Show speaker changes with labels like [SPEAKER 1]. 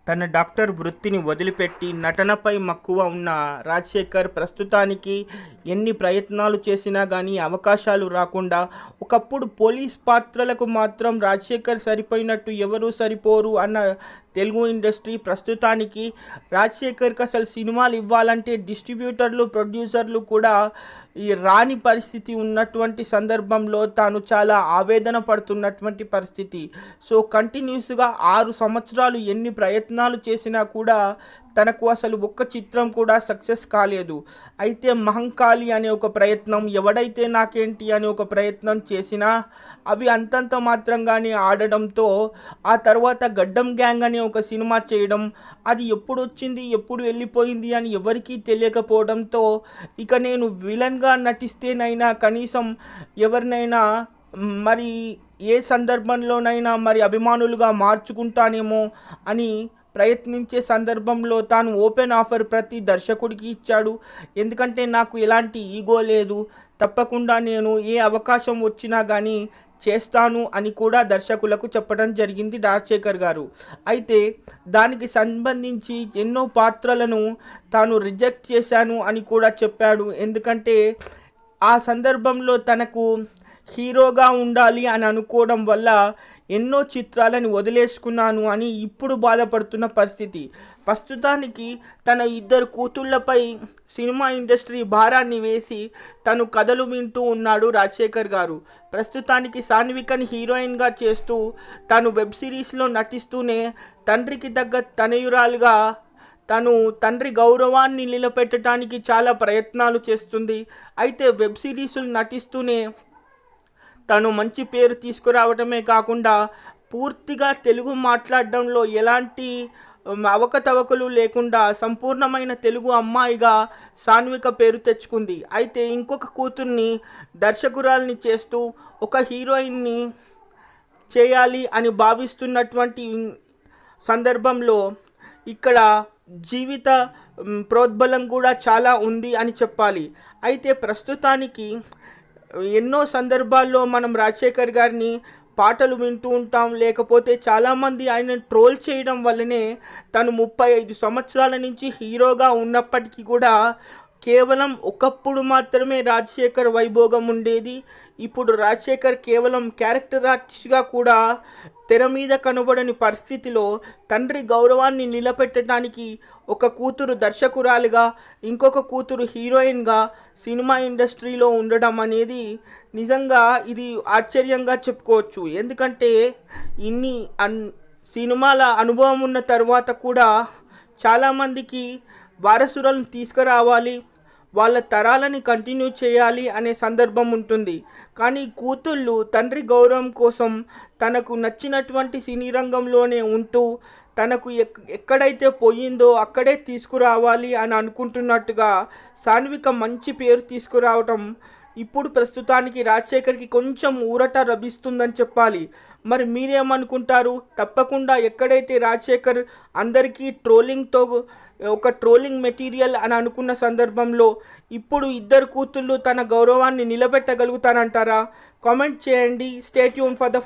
[SPEAKER 1] తన డాక్టర్ వృత్తిని వదిలిపెట్టి నటనపై మక్కువ ఉన్న రాజశేఖర్ ప్రస్తుతానికి ఎన్ని ప్రయత్నాలు చేసినా కానీ అవకాశాలు రాకుండా, ఒకప్పుడు పోలీస్ పాత్రలకు మాత్రం రాజశేఖర్ సరిపోయినట్టు ఎవరూ సరిపోరు అన్న తెలుగు ఇండస్ట్రీ ప్రస్తుతానికి రాజశేఖర్కి అసలు సినిమాలు ఇవ్వాలంటే డిస్ట్రిబ్యూటర్లు, ప్రొడ్యూసర్లు కూడా ఈ రాని పరిస్థితి ఉన్నటువంటి సందర్భంలో తాను చాలా ఆవేదన పడుతున్నటువంటి పరిస్థితి. సో కంటిన్యూస్గా 6 సంవత్సరాలు ఎన్ని ప్రయత్నాలు చేసినా కూడా తనకు అసలు ఒక్క చిత్రం కూడా సక్సెస్ కాలేదు. అయితే మహంకాళి అనే ఒక ప్రయత్నం, ఎవడైతే నాకేంటి అనే ఒక ప్రయత్నం చేసినా అవి అంతంత మాత్రంగానే ఆడడంతో ఆ తర్వాత గడ్డం గ్యాంగ్ అనే ఒక సినిమా చేయడం, అది ఎప్పుడు వచ్చింది ఎప్పుడు వెళ్ళిపోయింది అని ఎవరికీ తెలియకపోవడంతో ఇక నేను విలన్గా నటిస్తేనైనా కనీసం ఎవరినైనా మరి ఏ సందర్భంలోనైనా మరి అభిమానులుగా మార్చుకుంటానేమో అని ప్రయత్నించే సందర్భంలో తాను ఓపెన్ ఆఫర్ ప్రతి దర్శకుడికి ఇచ్చాడు. ఎందుకంటే నాకు ఎలాంటి ఈగో లేదు, తప్పకుండా నేను ఏ అవకాశం వచ్చినా కానీ చేస్తాను అని కూడా దర్శకులకు చెప్పడం జరిగింది రాజశేఖర్ గారు. అయితే దానికి సంబంధించి ఎన్నో పాత్రలను తాను రిజెక్ట్ చేశాను అని కూడా చెప్పాడు. ఎందుకంటే ఆ సందర్భంలో తనకు హీరోగా ఉండాలి అని అనుకోవడం వల్ల ఎన్నో చిత్రాలను వదిలేసుకున్నాను అని ఇప్పుడు బాధపడుతున్న పరిస్థితి. ప్రస్తుతానికి తన 2 కూతుళ్లపై సినిమా ఇండస్ట్రీ భారాన్ని వేసి తను కథలు వింటూ ఉన్నాడు రాజశేఖర్ గారు. ప్రస్తుతానికి సాన్వికని హీరోయిన్గా చేస్తూ తను వెబ్ సిరీస్లో నటిస్తూనే తండ్రికి తగ్గ తనయురాలుగా తను తండ్రి గౌరవాన్ని నిలబెట్టడానికి చాలా ప్రయత్నాలు చేస్తుంది. అయితే వెబ్ సిరీస్లు నటిస్తూనే తను మంచి పేరు తీసుకురావడమే కాకుండా పూర్తిగా తెలుగు మాట్లాడడంలో ఎలాంటి అవకతవకలు లేకుండా సంపూర్ణమైన తెలుగు అమ్మాయిగా సాన్విక పేరు తెచ్చుకుంది. అయితే ఇంకొక కూతుర్ని దర్శకురాల్ని చేస్తూ ఒక హీరోయిన్ని చేయాలి అని భావిస్తున్నటువంటి సందర్భంలో ఇక్కడ జీవిత ప్రోద్బలం కూడా చాలా ఉంది అని చెప్పాలి. అయితే ప్రస్తుతానికి ఎన్నో సందర్భాల్లో మనం రాజశేఖర్ గారిని పాటలు వింటూ ఉంటాం, లేకపోతే చాలామంది ఆయన ట్రోల్ చేయడం వల్లనే తను 35 సంవత్సరాల నుంచి హీరోగా ఉన్నప్పటికీ కూడా కేవలం ఒకప్పుడు మాత్రమే రాజశేఖర్ వైభోగం ఉండేది. ఇప్పుడు రాజశేఖర్ కేవలం క్యారెక్టర్ ఆర్టిస్ట్గా కూడా తెర మీద కనబడని పరిస్థితిలో తండ్రి గౌరవాన్ని నిలబెట్టడానికి ఒక కూతురు దర్శకురాలుగా, ఇంకొక కూతురు హీరోయిన్గా సినిమా ఇండస్ట్రీలో ఉండడం అనేది నిజంగా ఇది ఆశ్చర్యంగా చెప్పుకోవచ్చు. ఎందుకంటే ఇన్ని సినిమాల అనుభవం ఉన్న తర్వాత కూడా చాలామందికి వారసులను తీసుకురావాలి, వాళ్ళ తరాలని కంటిన్యూ చేయాలి అనే సందర్భం ఉంటుంది. కానీ కూతుళ్ళు తండ్రి గౌరవం కోసం తనకు నచ్చినటువంటి సినీ రంగంలోనే ఉంటూ తనకు ఎక్కడైతే పోయిందో అక్కడే తీసుకురావాలి అని అనుకుంటున్నట్టుగా సాన్విక మంచి పేరు తీసుకురావటం ఇప్పుడు ప్రస్తుతానికి రాజశేఖర్కి కొంచెం ఊరట లభిస్తుందని చెప్పాలి. మరి మీరేమనుకుంటారు? తప్పకుండా ఎక్కడైతే రాజశేఖర్ అందరికీ ట్రోలింగ్తో ఒక ట్రోలింగ్ మెటీరియల్ అని అనుకున్న సందర్భంలో ఇప్పుడు 2 కూతుళ్ళు తన గౌరవాన్ని నిలబెట్టగలుగుతారంటారా? కామెంట్ చేయండి. Stay tune for the